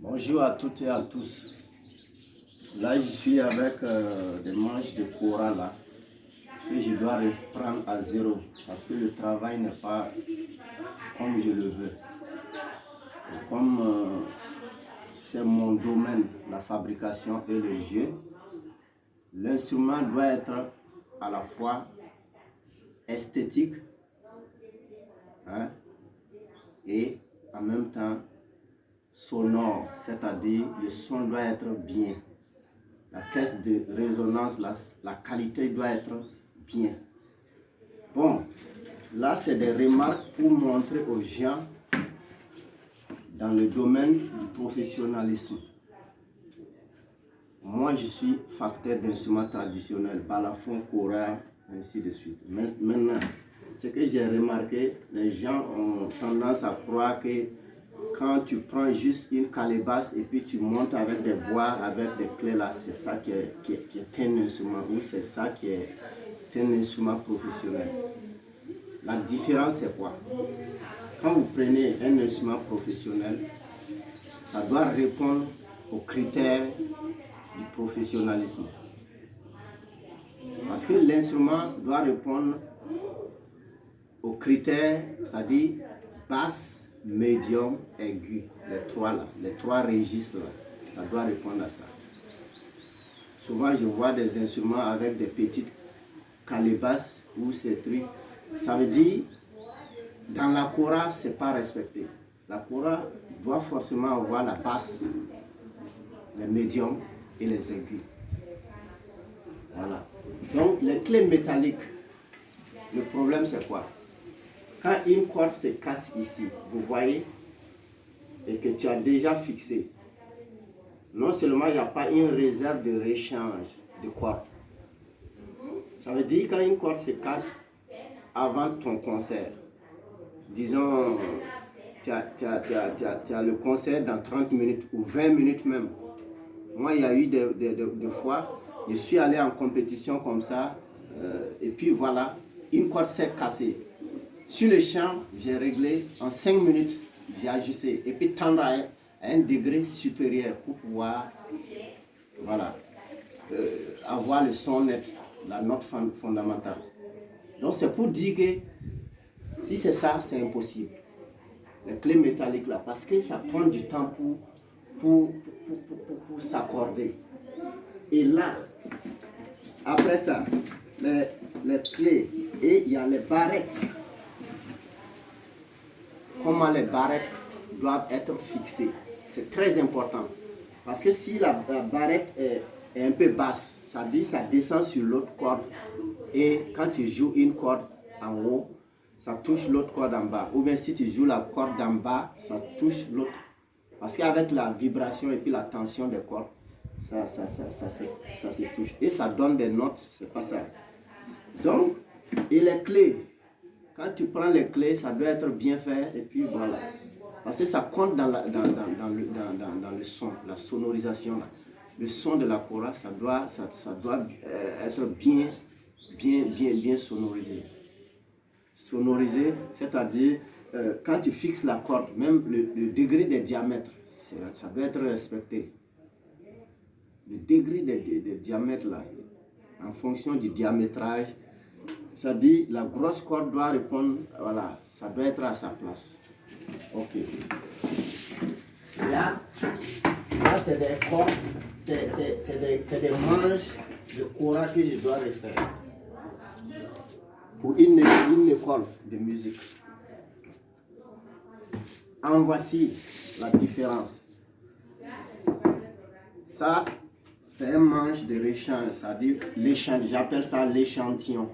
Bonjour à toutes et à tous. Là, je suis avec des manches de Cora là, que je dois reprendre à zéro parce que le travail n'est pas comme je le veux. Et comme c'est mon domaine, la fabrication et le jeu, l'instrument doit être à la fois esthétique et en même temps sonore, c'est-à-dire le son doit être bien. La caisse de résonance, la qualité doit être bien. Bon, là c'est des remarques pour montrer aux gens dans le domaine du professionnalisme. Moi je suis facteur d'instruments traditionnels, balafon, kora, ainsi de suite. Maintenant, ce que j'ai remarqué, les gens ont tendance à croire que quand tu prends juste une calebasse et puis tu montes avec des bois, avec des clés là, c'est ça qui est un instrument, ou c'est ça qui est un instrument professionnel. La différence c'est quoi? Quand vous prenez un instrument professionnel, ça doit répondre aux critères du professionnalisme. Parce que l'instrument doit répondre aux critères, c'est-à-dire basse, médium, aigu, les trois registres là, ça doit répondre à ça. Souvent je vois des instruments avec des petites calebasses ou ces trucs. Ça veut dire, dans la kora, c'est pas respecté. La kora doit forcément avoir la basse, les médiums et les aigus. Voilà. Donc les clés métalliques, le problème c'est quoi? Quand une corde se casse ici, vous voyez, et que tu as déjà fixé, non seulement il n'y a pas une réserve de réchange de corde. Ça veut dire quand une corde se casse avant ton concert, disons, tu as le concert dans 30 minutes ou 20 minutes même. Moi, il y a eu des fois, je suis allé en compétition comme ça, et puis voilà, une corde s'est cassée. Sur le champ, j'ai réglé en 5 minutes, j'ai ajusté et puis tendre à un degré supérieur pour pouvoir avoir le son net, la note fondamentale. Donc c'est pour dire que si c'est ça, c'est impossible. Les clés métalliques là, parce que ça prend du temps pour s'accorder. Et là, après ça, les clés, et il y a les barrettes. Comment les barrettes doivent être fixées. C'est très important. Parce que si la barrette est un peu basse, ça dit ça descend sur l'autre corde. Et quand tu joues une corde en haut, ça touche l'autre corde en bas. Ou bien si tu joues la corde en bas, ça touche l'autre. Parce qu'avec la vibration et puis la tension des cordes, ça se touche. Et ça donne des notes, c'est pas ça. Donc, et les clés. Quand tu prends les clés, ça doit être bien fait et puis voilà. Parce que ça compte dans le son, la sonorisation. Là. Le son de la kora, ça doit être bien sonorisé. Sonorisé, c'est-à-dire quand tu fixes la corde, même le degré des diamètres, ça doit être respecté. Le degré des diamètres là, en fonction du diamétrage, ça dit la grosse corde doit répondre, voilà, ça doit être à sa place. Ok. Là, ça c'est des cordes, c'est des manches de kora que je dois refaire pour une école de musique. En voici la différence. Ça, c'est un manche de réchange, c'est-à-dire l'échantillon, j'appelle ça l'échantillon.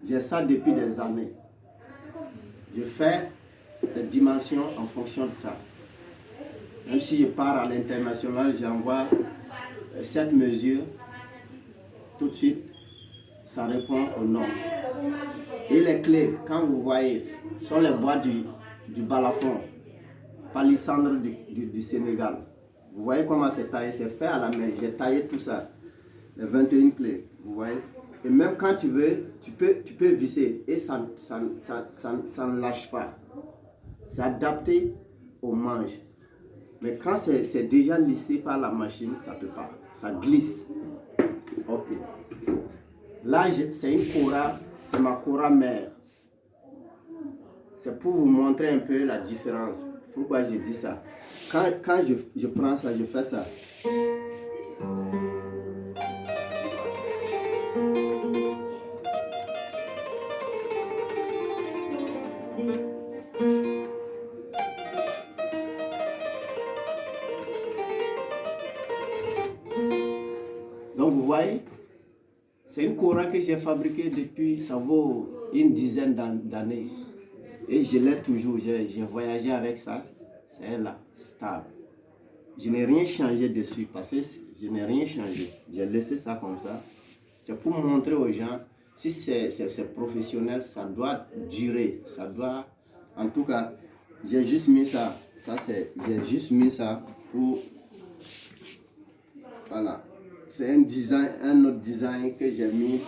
J'ai ça depuis des années. Je fais les dimensions en fonction de ça. Même si je pars à l'international, j'envoie cette mesure. Tout de suite, ça répond aux normes. Et les clés, quand vous voyez, sont les bois du balafon, palissandre du Sénégal. Vous voyez comment c'est taillé, c'est fait à la main. J'ai taillé tout ça, les 21 clés, vous voyez. Et même quand tu veux, tu peux visser et ça ne lâche pas. C'est adapté aux manches. Mais quand c'est déjà lissé par la machine, ça ne peut pas. Ça glisse. Ok. Là, c'est une Cora, c'est ma Cora mère. C'est pour vous montrer un peu la différence. Pourquoi je dis ça? Quand je prends ça, je fais ça. Donc vous voyez, c'est une Cora que j'ai fabriquée depuis, ça vaut une dizaine d'années. Et je l'ai toujours, j'ai voyagé avec ça, c'est là, stable. Je n'ai rien changé dessus parce que je n'ai rien changé. J'ai laissé ça comme ça. C'est pour montrer aux gens, si c'est professionnel, ça doit durer, ça doit... En tout cas, j'ai juste mis ça, j'ai juste mis ça pour... Voilà. C'est un design, un autre design que j'ai mis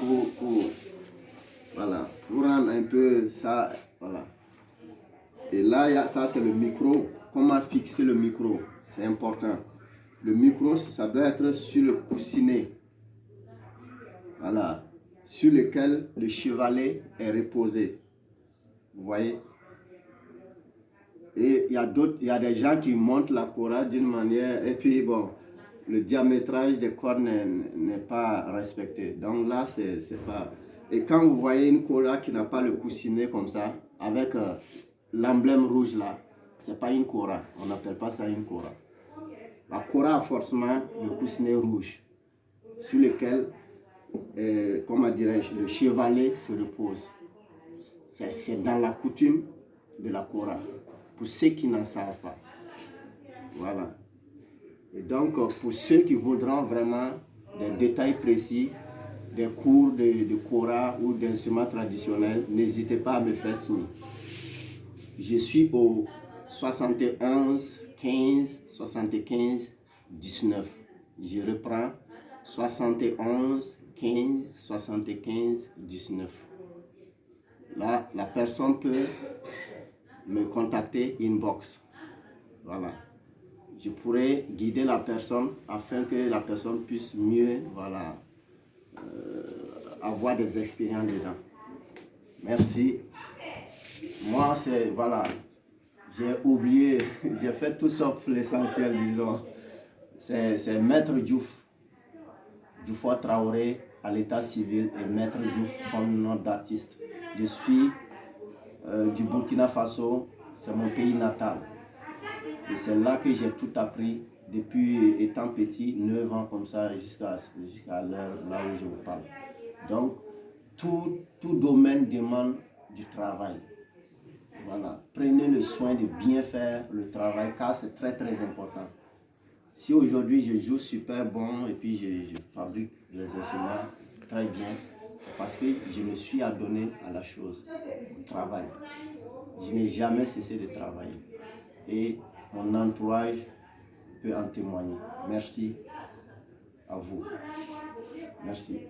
voilà, pour rendre un peu ça, voilà. Et là, ça c'est le micro. Comment fixer le micro? C'est important. Le micro, ça doit être sur le coussinet. Voilà. Sur lequel le chevalet est reposé. Vous voyez? Et il y a des gens qui montent la Cora d'une manière, et puis bon, le diamétrage des cordes n'est pas respecté. Donc là, c'est pas... Et quand vous voyez une Cora qui n'a pas le coussinet comme ça, avec l'emblème rouge là, c'est pas une Cora. On n'appelle pas ça une Cora. La Cora a forcément le coussinet rouge, sur lequel, comment dirais-je, le chevalet se repose. C'est dans la coutume de la Cora, pour ceux qui n'en savent pas. Voilà. Et donc, pour ceux qui voudront vraiment des détails précis, des cours de Cora ou d'instruments traditionnels, n'hésitez pas à me faire signe. Je suis au 71 15 75 19. Je reprends 71 15 75 19. Là, la personne peut me contacter inbox. Voilà. Je pourrais guider la personne afin que la personne puisse mieux, voilà, avoir des expériences dedans. Merci. Moi, c'est, voilà, j'ai oublié, j'ai fait tout sauf l'essentiel, disons. C'est Maître Diouf, Dioufo Traoré à l'état civil et Maître Diouf comme nom d'artiste. Je suis du Burkina Faso, c'est mon pays natal. Et c'est là que j'ai tout appris depuis étant petit, 9 ans comme ça, jusqu'à l'heure là où je vous parle. Donc, tout domaine demande du travail. Voilà. Prenez le soin de bien faire le travail car c'est très important. Si aujourd'hui je joue super bon et puis je fabrique les instruments très bien, c'est parce que je me suis adonné à la chose, au travail. Je n'ai jamais cessé de travailler. Et mon entourage peut en témoigner. Merci à vous. Merci.